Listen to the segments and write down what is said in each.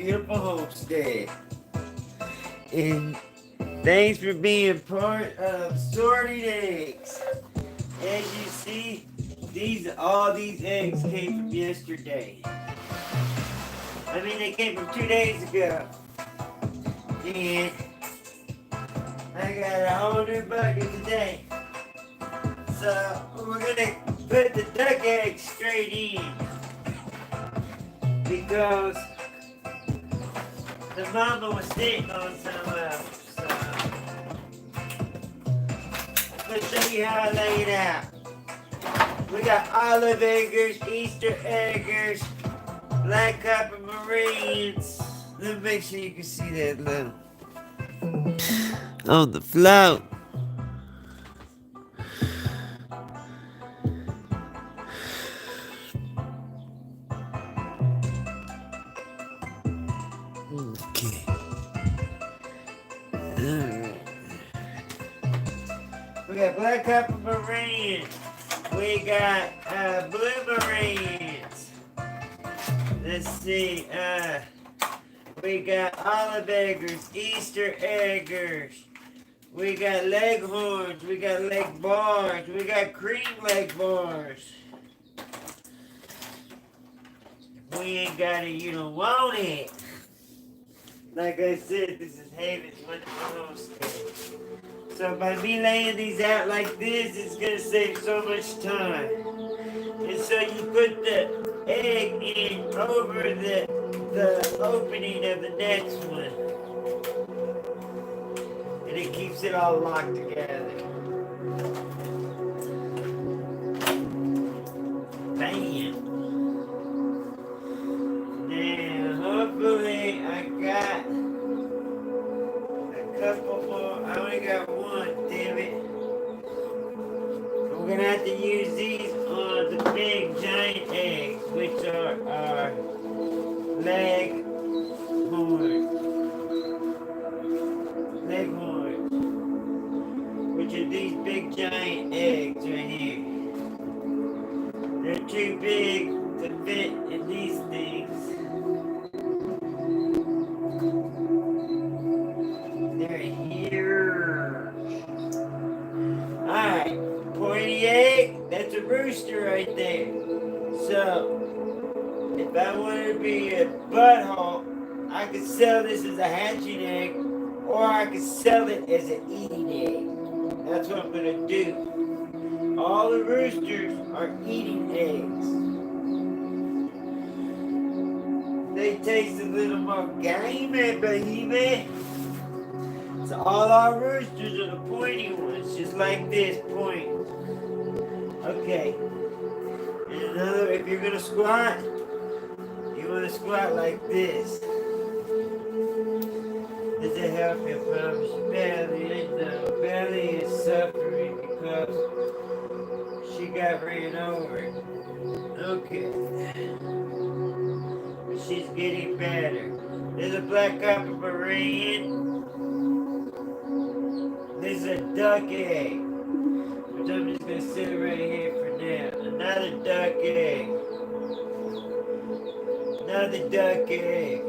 beautiful homestead. And thanks for being part of Sorting Eggs. As you see, all these eggs came from yesterday. I mean, they came from 2 days ago. And I got a whole new bucket today. So we're gonna put the duck eggs straight in. Because the mama was sitting on some of them. So let's show you how I lay it out. We got olive eggers, Easter eggers, black copper marines. Let me make sure you can see that little on the float. Okay. Alright. We got black copper marines. We got blue marines. Let's see. We got olive eggers, Easter eggers. We got leghorns. We got leg bars. We got cream leg bars. If we ain't got it, you don't want it. Like I said, this is Haven's wonderful homestead. So by me laying these out like this, it's gonna save so much time. And so you put the egg in over the opening of the next one. And it keeps it all locked together. Bam! Now, hopefully I got a couple more. I only got one, damn it. We're gonna have to use these on the big giant eggs, which are our leghorns, which are these big giant eggs right here. They're too big to fit in these things. They're here. Alright, pointy egg, that's a rooster right there. So, if I wanted to be a butthole, I could sell this as a hatching egg, or I could sell it as an eating egg. That's what I'm gonna do. All the roosters are eating eggs. They taste a little more gamey, baby. So all our roosters are the pointy ones, just like this point. Okay. And another, if you're gonna squat, you wanna squat like this. Does it help your promise? Belly, no. Belly is suffering because she got ran over. Okay. But she's getting better. There's a black copper marine. There's a duck egg. Which I'm just gonna sit right here for now. Another duck egg. Another duck egg.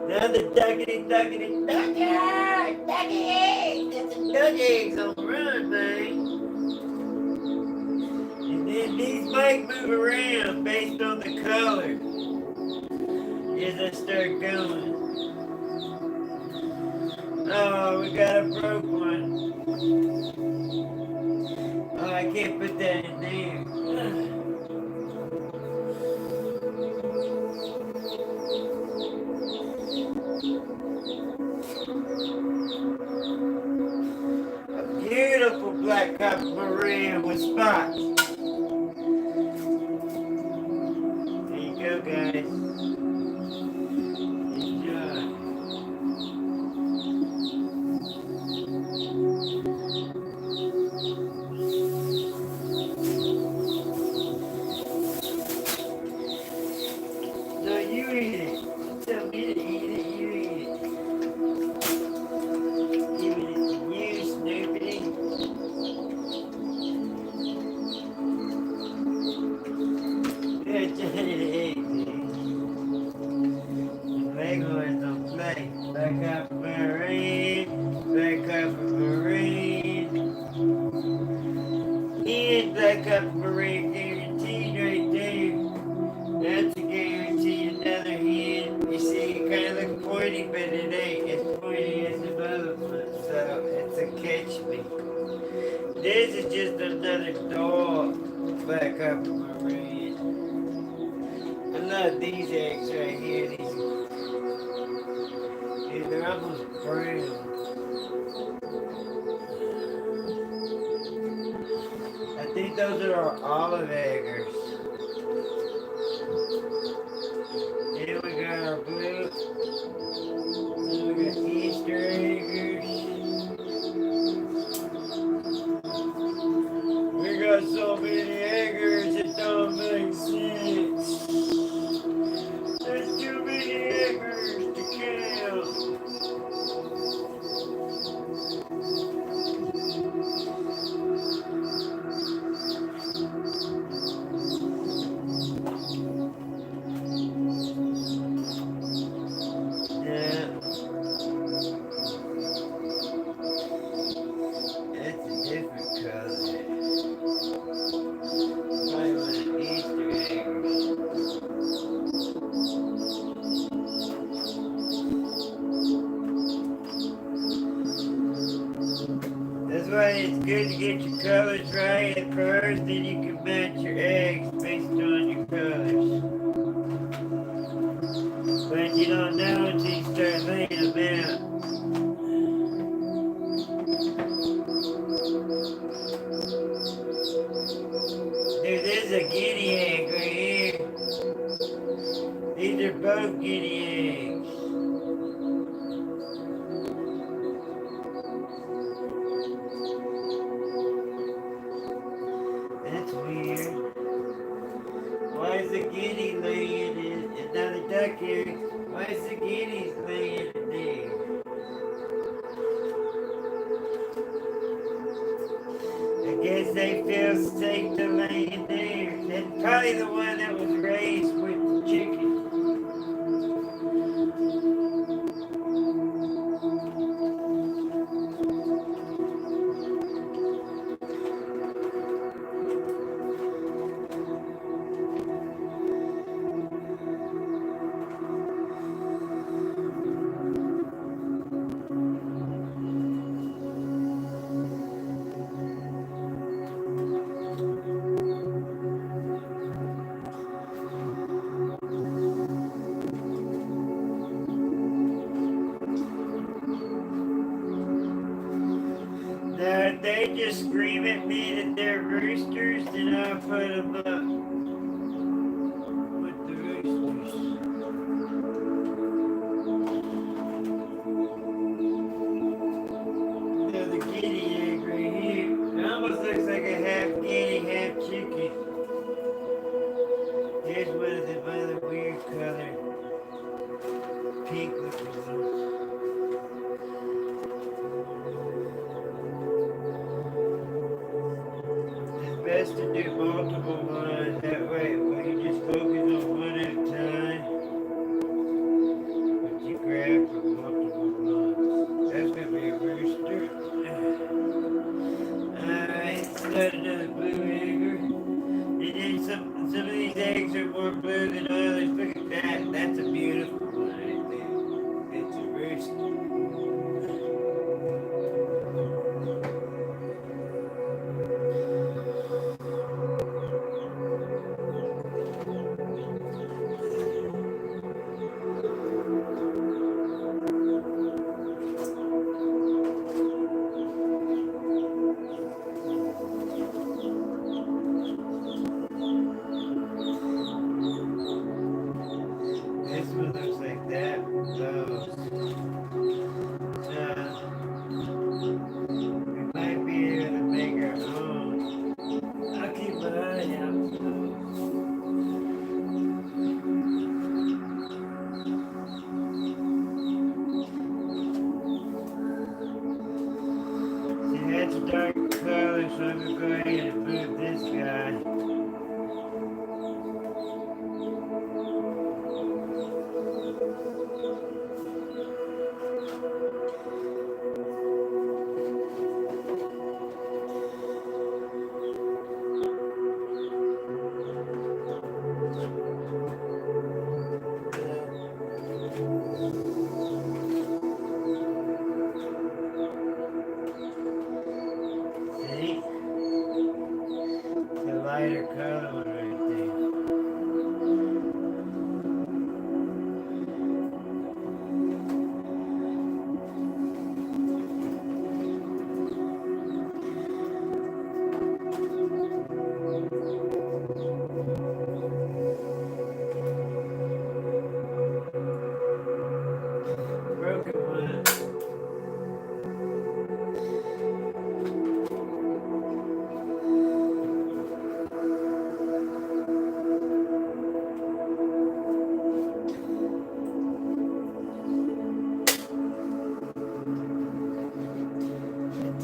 Another duckity, duckity, duck egg! Ducky egg! That's a duck eggs on the run, man. And then these might move around based on the color as I start going. Oh, we got a broke one. Oh, I can't put that in there. A beautiful black copper marine with spots. There you go, guys. Enjoy. No, you eat it. Tell me to eat it, you eat it. Giving it to you, Snoopy. Good job. back up in my room. I love these eggs right here. They're almost brown. I think those are our olive eggers. Then we got our blue. Then we got Easter eggers. We got so many eggers it don't make sense. There's too many eggers to count. That's why it's good to get your colors right at first, then you can match your eggs based on your colors. But you don't know until you start laying them out. Dude, this is a guinea egg right here. These are both guinea eggs. That's weird. Why is the guinea laying in another duck here? Why is the guineas laying in there? I guess they feel safe to lay in there. That's probably the one that was raised with the chicken. Now, if they just scream at me that they're roosters, then I'll put them up with the roosters. Now, the guinea egg right here, it almost looks like a half guinea, half chicken. Here's one of them other weird colored pink looking ones. Best to do multiple ones, that way when you just focus on one at a time, but you grab for multiple ones. That's gonna be a rooster. Alright, start another blue egger. And then some of these eggs are more blue than others. Look at that, that's a beautiful one right there. It's a rooster.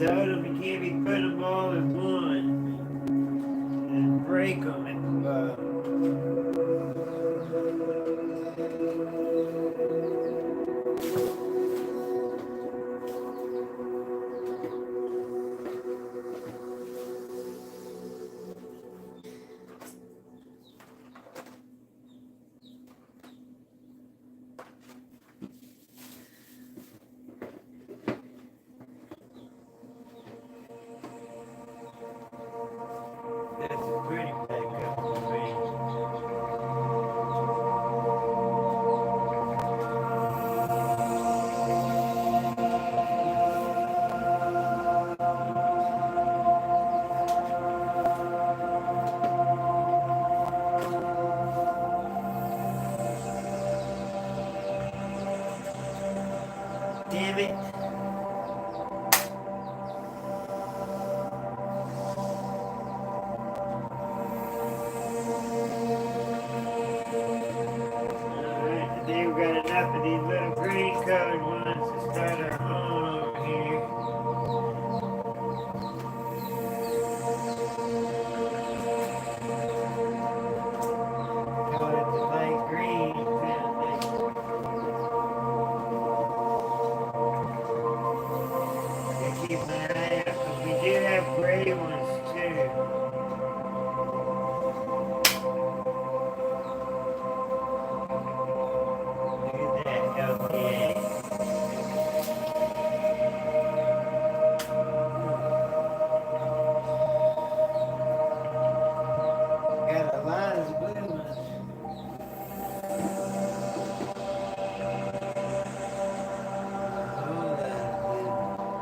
told him you can't be putting them all in one and break them at the bottom. That's a pretty backup for me. Damn it. Alright, today we got enough of these little green colored ones to start our home over here. Call it the light green foundation. Gotta keep my eye out because we do have gray ones too. Look at that, okay. Got a lot of blue ones. A whole lot of blue ones.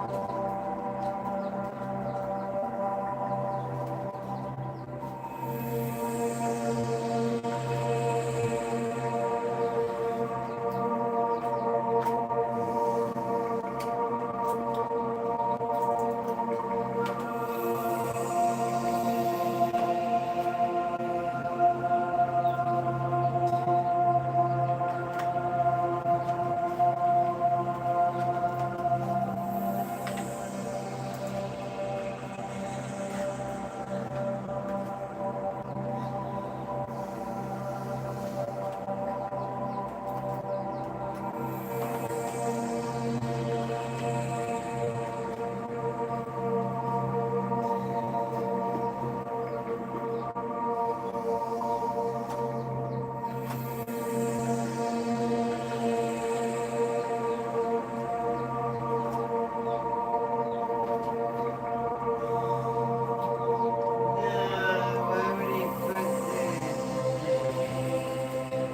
Why would he put this?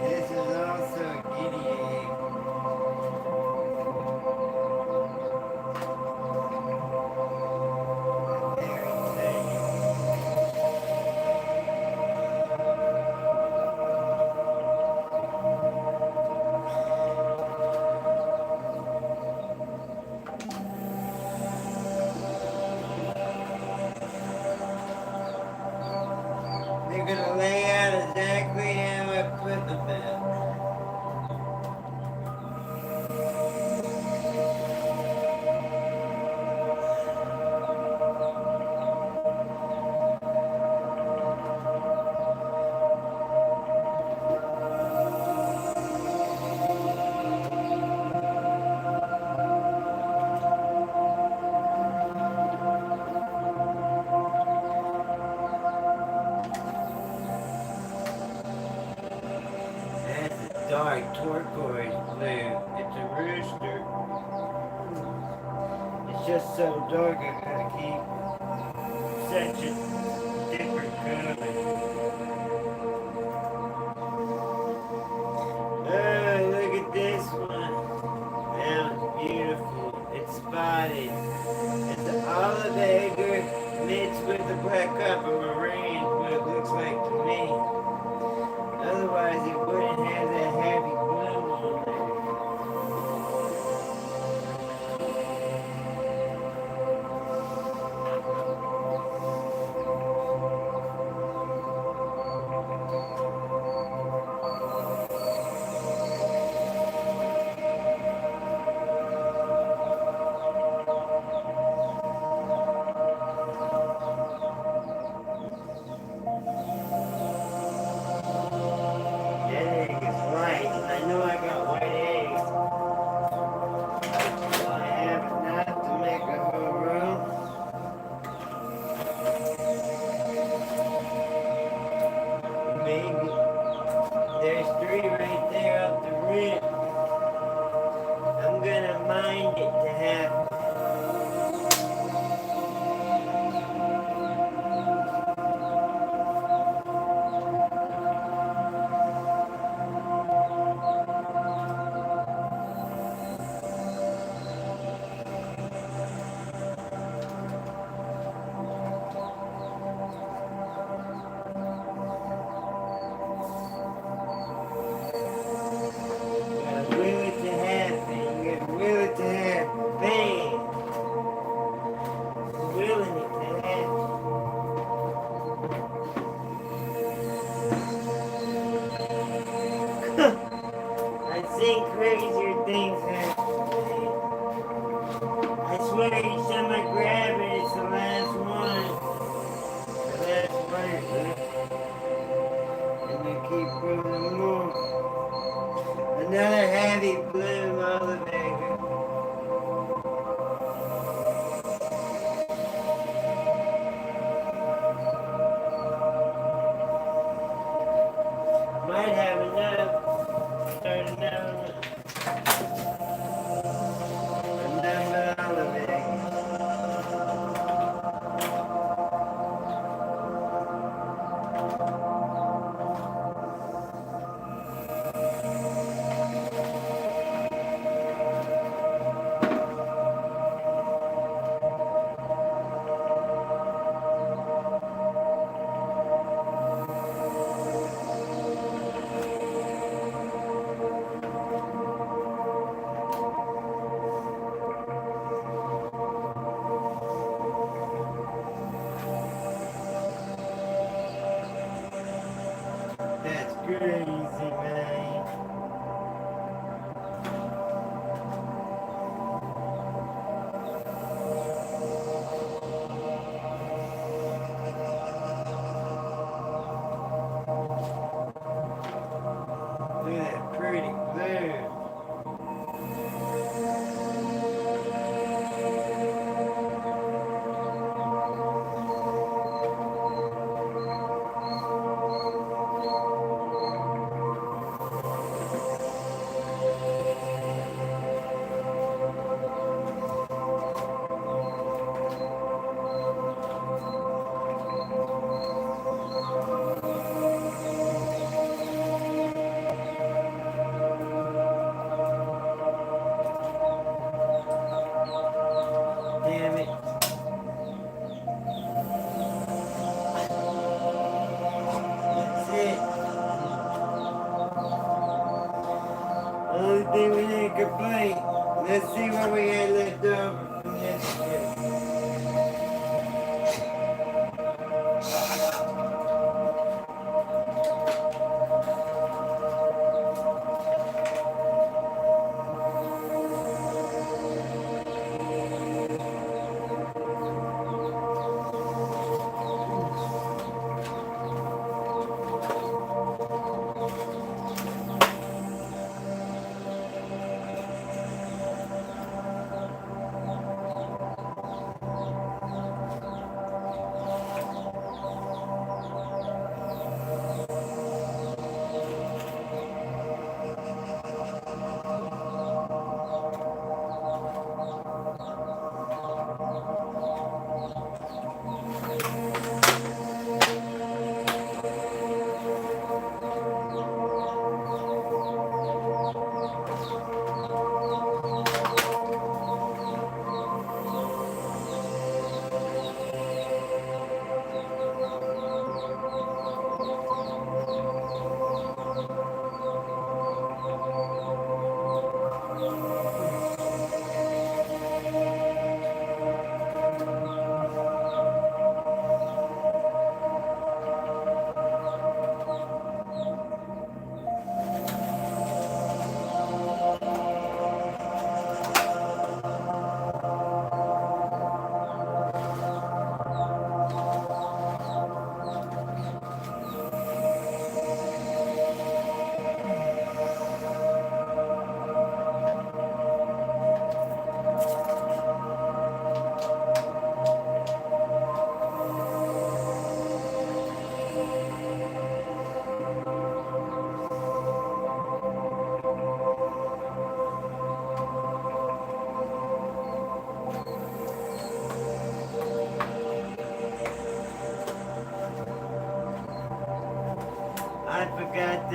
This is also a guinea egg. Very tiny. They're gonna lay out exactly how I put them out. That's a dark turquoise blue. It's a rooster. It's just so dark I gotta keep such a different color. Oh, look at this one. That one's beautiful. It's spotted. It's an olive egger mixed with the black copper marine, what it looks like to me. Otherwise, it wouldn't have that happy bloom on there. egg is white. I know I got white eggs. So I have enough to make a whole room. Maybe. There's 3 right there up the rim. I'm gonna mind it to have. Will it to happen. You gotta will it to happen. Bam! Willing it to happen. I've seen crazier things happen. I swear each time I grab it, it's the last one. The last one. And you keep putting more. Another heavy bloom elevator. Might have enough. Start another elevator. That's crazy, man. Look at that pretty blue. Damn it. That's it. Only thing we didn't complete. Let's see what we got left over from yesterday.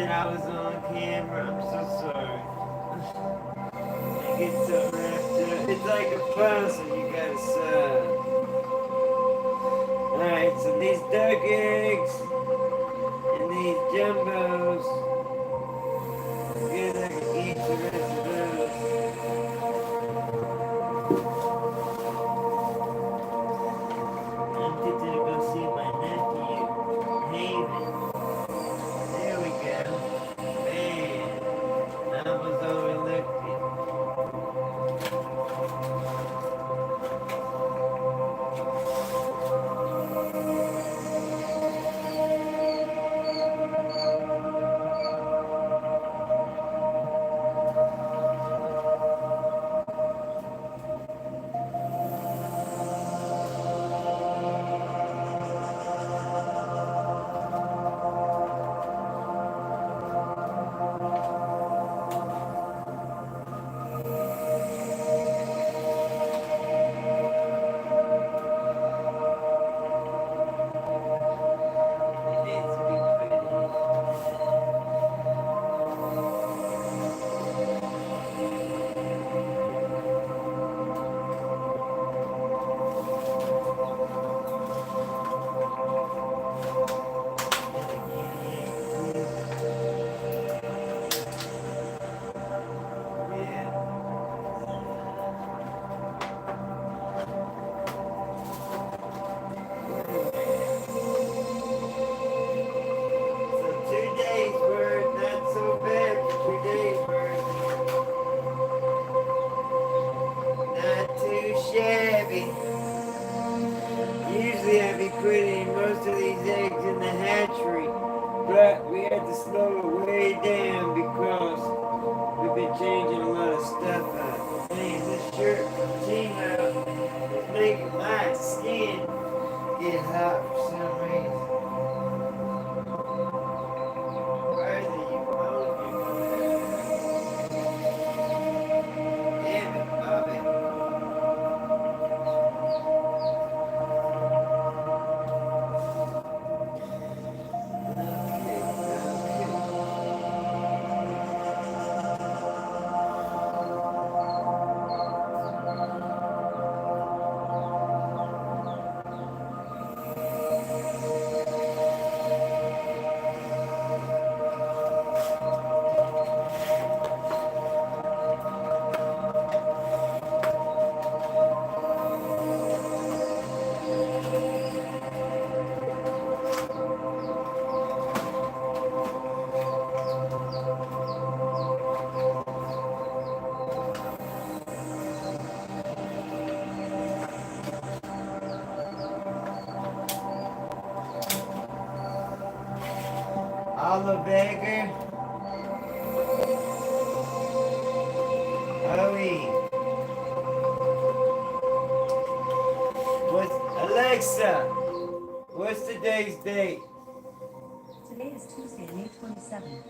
that I was on camera. I'm so sorry. I get so wrapped up. It's like a puzzle you gotta solve. Alright, so these duck eggs and these jumbos. Good, I can eat the rest of those. I'm fixing to go see my nephew, Haven. There we go. Man, I almost overlooked it. It needs to be pretty. So 2 days worth, not so bad for 2 days worth. Not too shabby. Usually I'd be putting most of these eggs in the hatchery, but we had to slow it way down because we've been changing a lot of stuff up. Man, this shirt from Timo is making my skin get hot for some reason. Why is it you phone Damn it, Bobby. Olive Egger. Hurry. What's Alexa? What's today's date? Today is Tuesday, May 27th.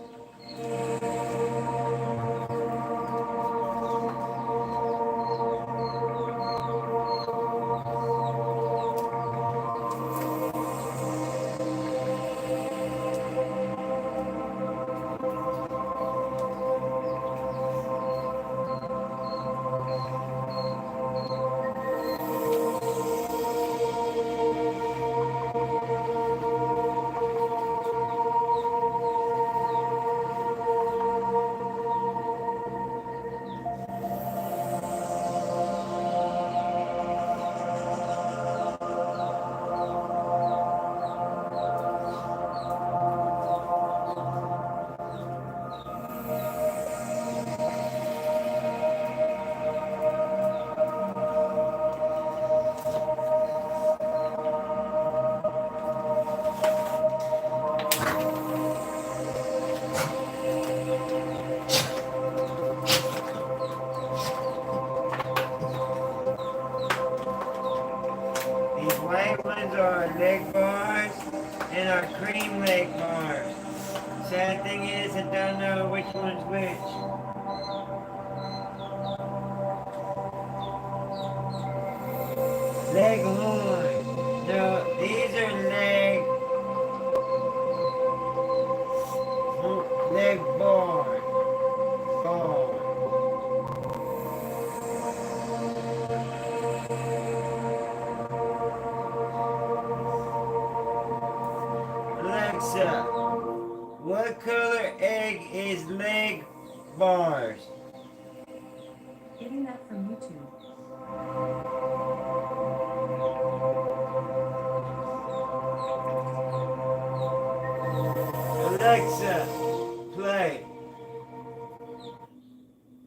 These white ones are our leg bars and our cream leg bars. Sad thing is, I don't know which one's which. Leghorn. No, these are leg. is leg bars. Getting that from YouTube. Alexa, play.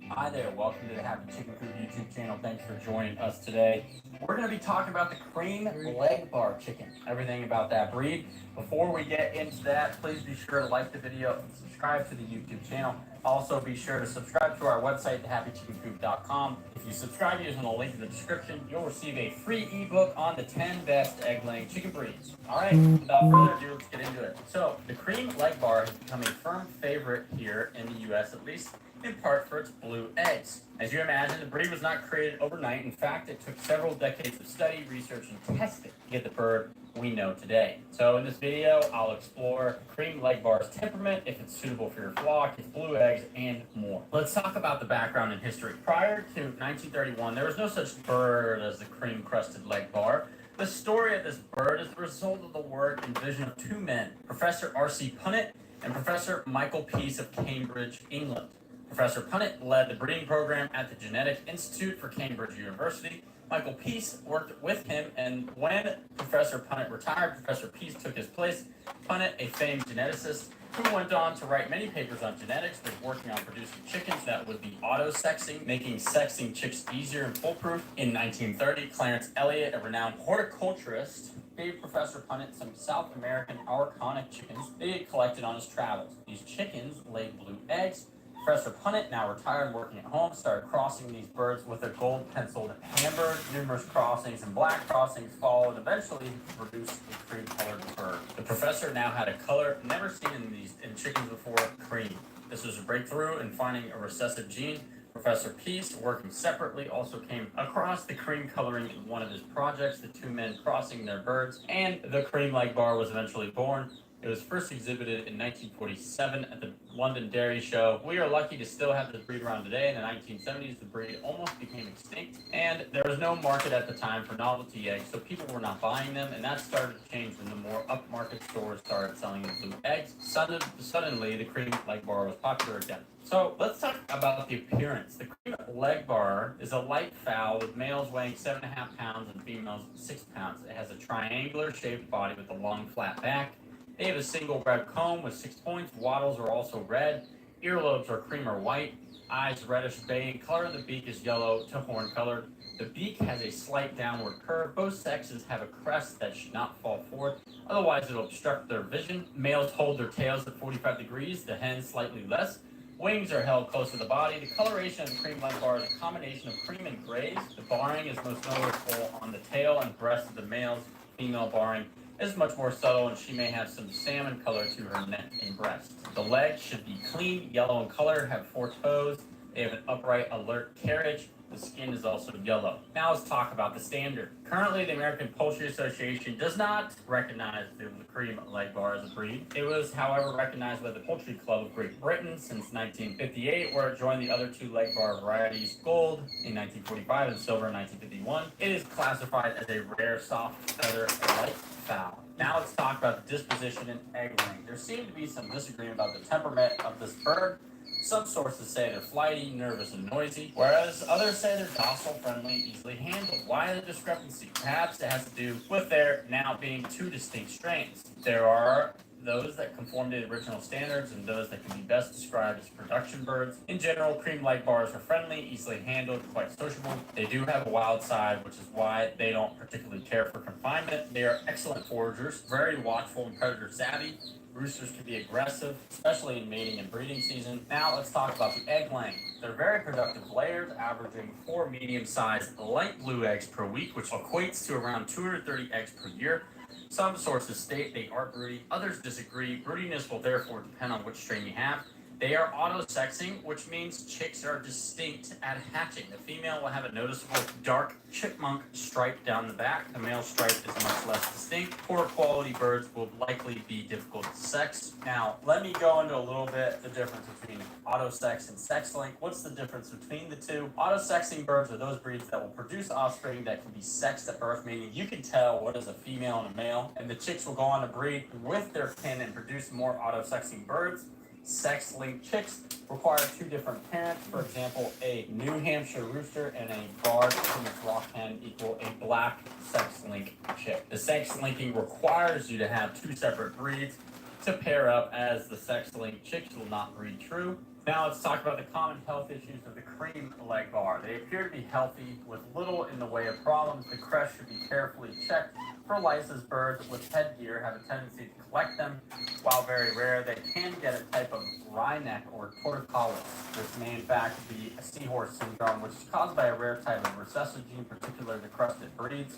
Hi there, welcome to the Happy Chicken Coop YouTube channel. Thanks for joining us today. We're going to be talking about the cream leg bar chicken, everything about that breed. Before we get into that, please be sure to like the video and subscribe to the YouTube channel. Also, be sure to subscribe to our website, thehappychickencoop.com. If you subscribe using the link in the description, you'll receive a free ebook on the 10 best egg-laying chicken breeds. All right, without further ado, let's get into it. So, the cream leg bar has become a firm favorite here in the U.S. at least, in part for its blue eggs. As you imagine, the breed was not created overnight. In fact, it took several decades of study, research, and testing to get the bird we know today. So in this video, I'll explore cream leg bar's temperament, if it's suitable for your flock, its blue eggs, and more. Let's talk about the background and history. Prior to 1931, there was no such bird as the cream-crested leg bar. The story of this bird is the result of the work and vision of two men, Professor R.C. Punnett and Professor Michael Pease of Cambridge, England. Professor Punnett led the breeding program at the Genetic Institute for Cambridge University. Michael Pease worked with him, and when Professor Punnett retired, Professor Pease took his place. Punnett, a famed geneticist, who went on to write many papers on genetics, was working on producing chickens that would be auto-sexing, making sexing chicks easier and foolproof. In 1930, Clarence Elliott, a renowned horticulturist, gave Professor Punnett some South American Araucanic chickens that he had collected on his travels. These chickens laid blue eggs. Professor Punnett, now retired working at home, started crossing these birds with a gold-penciled hamburg. Numerous crossings and black crossings followed. Eventually, he produced a cream-colored bird. The professor now had a color never seen in chickens before: cream. This was a breakthrough in finding a recessive gene. Professor Pease, working separately, also came across the cream coloring in one of his projects, the two men crossing their birds, and the cream leg bar was eventually born. It was first exhibited in 1947 at the London Dairy Show. We are lucky to still have this breed around today. In the 1970s, the breed almost became extinct, and there was no market at the time for novelty eggs, so people were not buying them, and that started to change when the more upmarket stores started selling the blue eggs. Suddenly, the cream leg bar was popular again. So let's talk about the appearance. The cream leg bar is a light fowl with males weighing 7.5 pounds and females 6 pounds. It has a triangular shaped body with a long flat back. They have a single red comb with 6 points. Wattles are also red. Earlobes are cream or white. Eyes reddish bay. Color of the beak is yellow to horn colored. The beak has a slight downward curve. Both sexes have a crest that should not fall forward, otherwise it'll obstruct their vision. Males hold their tails at 45 degrees, the hens slightly less. Wings are held close to the body. The coloration of the cream leg bar is a combination of cream and grays. The barring is most noticeable on the tail and breast of the males. Female barring is much more subtle, and she may have some salmon color to her neck and breast. The legs should be clean, yellow in color, have 4 toes. They have an upright, alert carriage. The skin is also yellow. Now let's talk about the standard. Currently, the American Poultry Association does not recognize the cream leg bar as a breed. It was, however, recognized by the Poultry Club of Great Britain since 1958, where it joined the other 2 leg bar varieties, gold in 1945 and silver in 1951. It is classified as a rare soft feather light fowl. Now let's talk about the disposition and egg laying. There seemed to be some disagreement about the temperament of this bird. Some sources say they're flighty, nervous, and noisy, whereas others say they're docile, friendly, easily handled. Why the discrepancy? Perhaps it has to do with there now being 2 distinct strains. There are those that conform to the original standards and those that can be best described as production birds. In general, cream leg bars are friendly, easily handled, quite sociable. They do have a wild side, which is why they don't particularly care for confinement. They are excellent foragers, very watchful and predator savvy. Roosters can be aggressive, especially in mating and breeding season. Now let's talk about the egg laying. They're very productive layers, averaging 4 medium-sized light blue eggs per week, which equates to around 230 eggs per year. Some sources state they are broody, others disagree. Broodiness will therefore depend on which strain you have. They are auto-sexing, which means chicks are distinct at hatching. The female will have a noticeable dark chipmunk stripe down the back. The male stripe is much less distinct. Poor quality birds will likely be difficult to sex. Now, let me go into a little bit the difference between auto-sex and sex-link. What's the difference between the two? Auto-sexing birds are those breeds that will produce offspring that can be sexed at birth, meaning you can tell what is a female and a male, and the chicks will go on to breed with their kin and produce more auto-sexing birds. sex-linked chicks require two different parents. For example, a New Hampshire rooster and a barred Plymouth rock hen equal a black sex-link chick. The sex-linking requires you to have two separate breeds to pair up, as the sex-linked chicks will not breed true. Now let's talk about the common health issues of the cream leg bar. They appear to be healthy with little in the way of problems. The crest should be carefully checked for lice, as birds with headgear have a tendency to collect them. While very rare, they can get a type of wryneck or torticollis. This may in fact be a seahorse syndrome, which is caused by a rare type of recessive gene, particularly the crested breeds.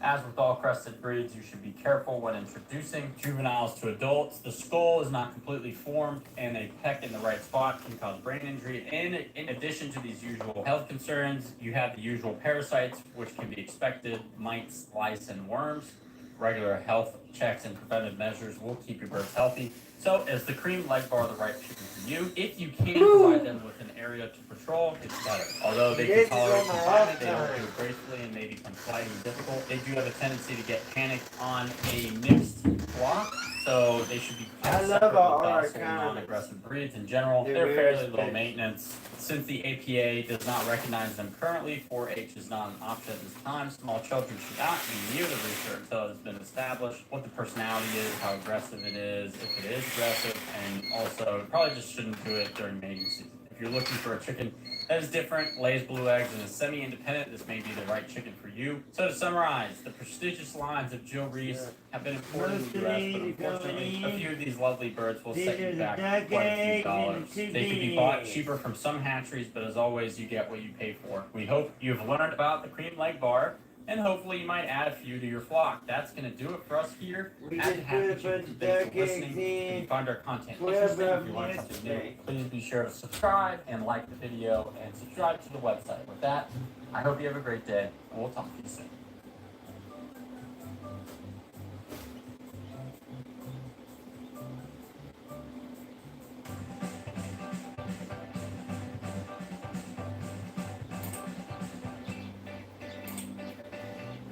As with all crested breeds, you should be careful when introducing juveniles to adults. The skull is not completely formed, and a peck in the right spot can cause brain injury. In addition to these usual health concerns, you have the usual parasites, which can be expected: mites, lice, and worms. Regular health checks and preventive measures will keep your birds healthy. So, is the cream leg bar the right chicken for you? If you can provide them with an area to patrol, it's better. Although they This can is tolerate on my confinement, off they don't time. do it gracefully and may become sliding difficult. They do have a tendency to get panicked on a mixed flock, so they should be kept I love separate all with our docile and comments. non-aggressive breeds. In general, They're they're very fairly low special. maintenance. Since the APA does not recognize them currently, 4-H is not an option at this time. Small children should not be near the rooster until it has been established what the personality is, how aggressive it is, if it is aggressive, and also probably just shouldn't do it during mating season. If you're looking for a chicken that is different, lays blue eggs, and is semi-independent, this may be the right chicken for you. So to summarize, the prestigious lines of Joe Reese have been imported in the US, but unfortunately, a few of these lovely birds will set you back quite a few dollars. They can be bought cheaper from some hatcheries, but as always, you get what you pay for. We hope you've learned about the cream leg bar, and hopefully you might add a few to your flock. That's going to do it for us here We at just the put Happy a Chicken bunch Coop. of Thanks duck for listening. eggs If you in. find our content 12 interesting, if of you them learned something new, yesterday. please be sure to subscribe and like the video and subscribe to the website. With that, I hope you have a great day, and we'll talk to you soon.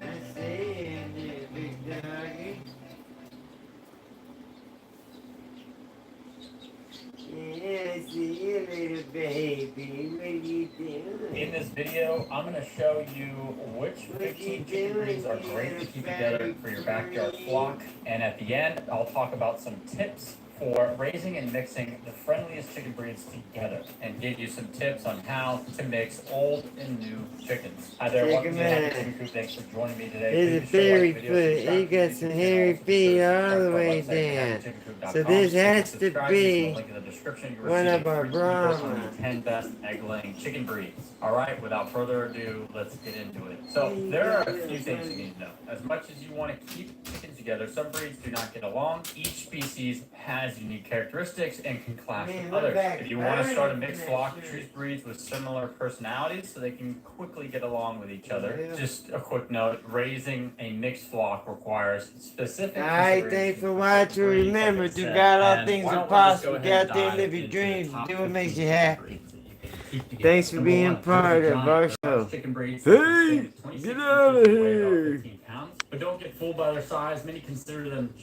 I see you, big doggy. Yeah, I see you, little baby. What are you doing? In this video, I'm going to show you which 15 chicken breeds are great to keep together for your backyard flock. And at the end, I'll talk about some tips for raising and mixing the friendliest chicken breeds together, and give you some tips on how to mix old and new chickens. Hi there, welcome to the Happy Chicken Coop. Thanks for joining me today. There's a Please be sure to fairy like the video, foot. He subscribe to got the some YouTube hairy channel, feet all subscribe the to our way website, down. happychickencoop.com. So this Click has to subscribe, be use the link in the description. You'll one receive of our a free ebook on Brahmas. the 10 best egg-laying chicken breeds. All right, without further ado, let's get into it. So there are a few things you need to know. As much as you want to keep chickens together, some breeds do not get along. Each species has unique characteristics and can clash Man, with look others. back. If you want to start a Burn mixed that flock, shit. choose breeds with similar personalities so they can quickly get along with each other. Yeah. Just a quick note, raising a mixed flock requires specific Alright, consideration thanks for for watching. breeds, Remember, like I to said. God all And things why are don't we just go possible. ahead Get out and there and dive live your into the dreams. top Do what makes 15 you happy. breeds that you can keep together. Thanks for Number being one, part of our giant show. chicken breeds. Hey, They can stand 26 get outta inches and weigh about here. 15 pounds. But don't get fooled by their size. Many consider them